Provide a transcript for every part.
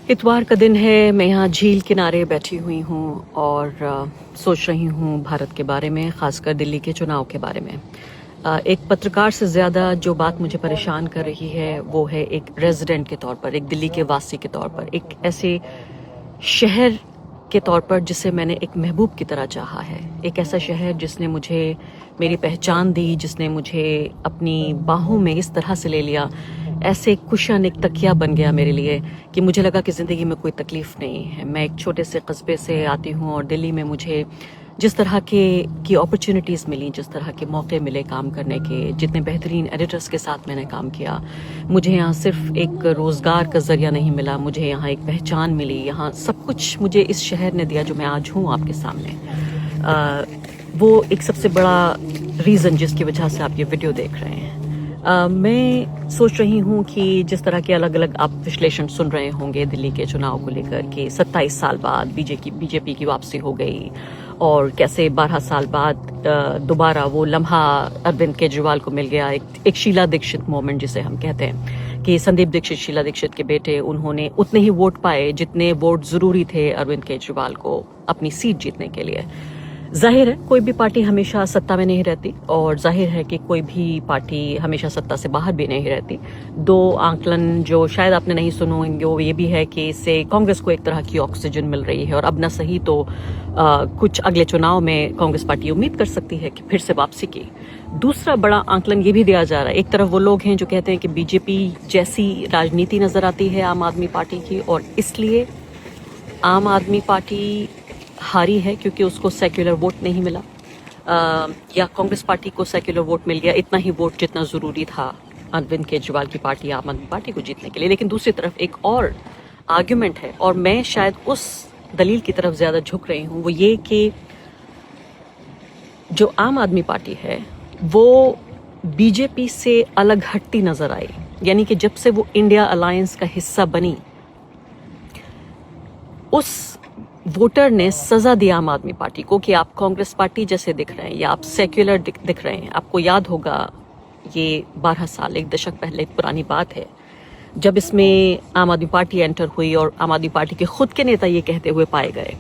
इतवार का दिन है, मैं यहाँ झील किनारे बैठी हुई हूँ और सोच रही हूँ भारत के बारे में, ख़ासकर दिल्ली के चुनाव के बारे में। एक पत्रकार से ज़्यादा जो बात मुझे परेशान कर रही है वो है एक रेजिडेंट के तौर पर, एक दिल्ली के वासी के तौर पर, एक ऐसे शहर के तौर पर जिसे मैंने एक महबूब की तरह चाहा है। एक ऐसा शहर जिसने मुझे मेरी पहचान दी, जिसने मुझे अपनी बाहों में इस तरह से ले लिया, ऐसे कुशन एक तकिया बन गया मेरे लिए कि मुझे लगा कि ज़िंदगी में कोई तकलीफ़ नहीं है। मैं एक छोटे से कस्बे से आती हूँ और दिल्ली में मुझे जिस तरह की अपॉर्चुनिटीज़ मिली, जिस तरह के मौके मिले काम करने के, जितने बेहतरीन एडिटर्स के साथ मैंने काम किया, मुझे यहाँ सिर्फ एक रोज़गार का ज़रिया नहीं मिला, मुझे यहाँ एक पहचान मिली। यहाँ सब कुछ मुझे इस शहर ने दिया जो मैं आज हूँ आपके सामने। वो एक सबसे बड़ा रीज़न जिसकी वजह से आप ये वीडियो देख रहे हैं। मैं सोच रही हूँ कि जिस तरह के अलग अलग आप विश्लेषण सुन रहे होंगे दिल्ली के चुनाव को लेकर कि 27 साल बाद बीजेपी की वापसी हो गई और कैसे 12 साल बाद दोबारा वो लम्हा अरविंद केजरीवाल को मिल गया, एक शीला दीक्षित मोमेंट जिसे हम कहते हैं कि संदीप दीक्षित शीला दीक्षित के बेटे, उन्होंने उतने ही वोट पाए जितने वोट ज़रूरी थे अरविंद केजरीवाल को अपनी सीट जीतने के लिए। जाहिर है कोई भी पार्टी हमेशा सत्ता में नहीं रहती और जाहिर है कि कोई भी पार्टी हमेशा सत्ता से बाहर भी नहीं रहती। दो आंकलन जो शायद आपने नहीं सुने होंगे वो ये भी है कि इससे कांग्रेस को एक तरह की ऑक्सीजन मिल रही है और अब न सही तो कुछ अगले चुनाव में कांग्रेस पार्टी उम्मीद कर सकती है कि फिर से वापसी की। दूसरा बड़ा आंकलन ये भी दिया जा रहा है, एक तरफ वो लोग हैं जो कहते हैं कि बीजेपी जैसी राजनीति नजर आती है आम आदमी पार्टी की और इसलिए आम आदमी पार्टी हारी है क्योंकि उसको सेक्युलर वोट नहीं मिला, या कांग्रेस पार्टी को सेक्युलर वोट मिल गया, इतना ही वोट जितना ज़रूरी था अरविंद केजरीवाल की पार्टी आम आदमी पार्टी को जीतने के लिए। लेकिन दूसरी तरफ एक और आर्ग्यूमेंट है और मैं शायद उस दलील की तरफ ज़्यादा झुक रही हूँ, वो ये कि जो आम आदमी पार्टी है वो बीजेपी से अलग हटती नज़र आई। यानी कि जब से वो इंडिया अलायंस का हिस्सा बनी, उस वोटर ने सजा दी आम आदमी पार्टी को कि आप कांग्रेस पार्टी जैसे दिख रहे हैं या आप सेक्युलर दिख रहे हैं। आपको याद होगा ये 12 साल, एक दशक पहले पुरानी बात है, जब इसमें आम आदमी पार्टी एंटर हुई और आम आदमी पार्टी के खुद के नेता ये कहते हुए पाए गए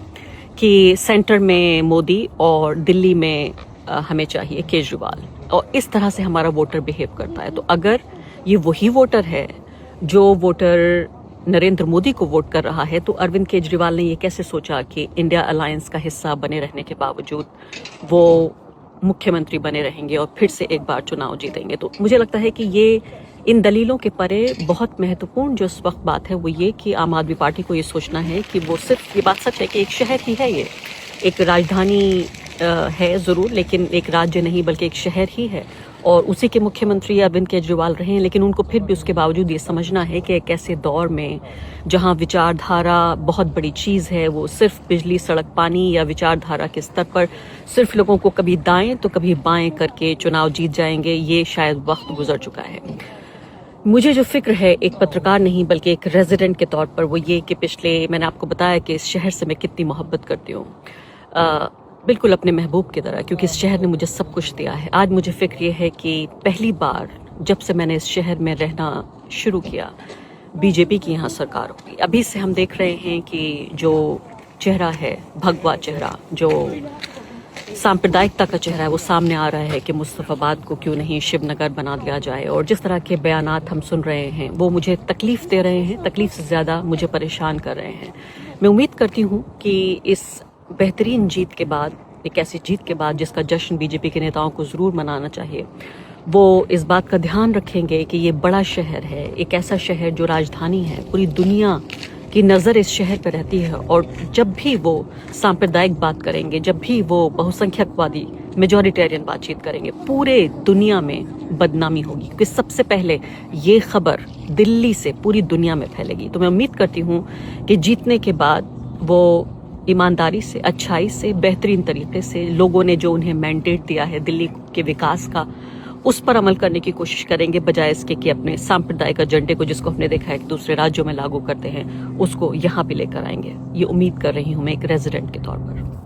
कि सेंटर में मोदी और दिल्ली में हमें चाहिए केजरीवाल, और इस तरह से हमारा वोटर बिहेव करता है। तो अगर ये वही वोटर है जो वोटर नरेंद्र मोदी को वोट कर रहा है, तो अरविंद केजरीवाल ने ये कैसे सोचा कि इंडिया अलायंस का हिस्सा बने रहने के बावजूद वो मुख्यमंत्री बने रहेंगे और फिर से एक बार चुनाव जीतेंगे। तो मुझे लगता है कि ये इन दलीलों के परे बहुत महत्वपूर्ण जो इस वक्त बात है वो ये कि आम आदमी पार्टी को ये सोचना है कि वो सिर्फ, ये बात सच है कि एक शहर ही है, ये एक राजधानी है ज़रूर, लेकिन एक राज्य नहीं बल्कि एक शहर ही है और उसी के मुख्यमंत्री अरविंद केजरीवाल रहे हैं। लेकिन उनको फिर भी उसके बावजूद ये समझना है कि एक ऐसे दौर में जहां विचारधारा बहुत बड़ी चीज़ है, वो सिर्फ बिजली सड़क पानी या विचारधारा के स्तर पर सिर्फ लोगों को कभी दाएं तो कभी बाएं करके चुनाव जीत जाएंगे, ये शायद वक्त गुजर चुका है। मुझे जो फिक्र है एक पत्रकार नहीं बल्कि एक रेजिडेंट के तौर पर वो ये कि पिछले, मैंने आपको बताया कि इस शहर से मैं कितनी मोहब्बत करती हूँ, बिल्कुल अपने महबूब की तरह, क्योंकि इस शहर ने मुझे सब कुछ दिया है। आज मुझे फिक्र ये है कि पहली बार जब से मैंने इस शहर में रहना शुरू किया, बीजेपी की यहाँ सरकार होगी। अभी से हम देख रहे हैं कि जो चेहरा है, भगवा चेहरा, जो सांप्रदायिकता का चेहरा है, वो सामने आ रहा है कि मुस्तफ़ाबाद को क्यों नहीं शिवनगर बना दिया जाए। और जिस तरह के बयानात हम सुन रहे हैं वो मुझे तकलीफ़ दे रहे हैं, तकलीफ़ से ज़्यादा मुझे परेशान कर रहे हैं। मैं उम्मीद करती हूँ कि इस बेहतरीन जीत के बाद, एक ऐसी जीत के बाद जिसका जश्न बीजेपी के नेताओं को ज़रूर मनाना चाहिए, वो इस बात का ध्यान रखेंगे कि ये बड़ा शहर है, एक ऐसा शहर जो राजधानी है, पूरी दुनिया की नज़र इस शहर पर रहती है और जब भी वो सांप्रदायिक बात करेंगे, जब भी वो बहुसंख्यकवादी मेजॉरिटेरियन बातचीत करेंगे, पूरे दुनिया में बदनामी होगी, क्योंकि सबसे पहले ये खबर दिल्ली से पूरी दुनिया में फैलेगी। तो मैं उम्मीद करती हूँ कि जीतने के बाद वो ईमानदारी से, अच्छाई से, बेहतरीन तरीके से लोगों ने जो उन्हें मैंडेट दिया है दिल्ली के विकास का, उस पर अमल करने की कोशिश करेंगे, बजाय इसके कि अपने सांप्रदायिक एजेंडे को, जिसको हमने देखा है कि दूसरे राज्यों में लागू करते हैं, उसको यहाँ भी लेकर आएंगे। ये उम्मीद कर रही हूँ मैं एक रेजिडेंट के तौर पर।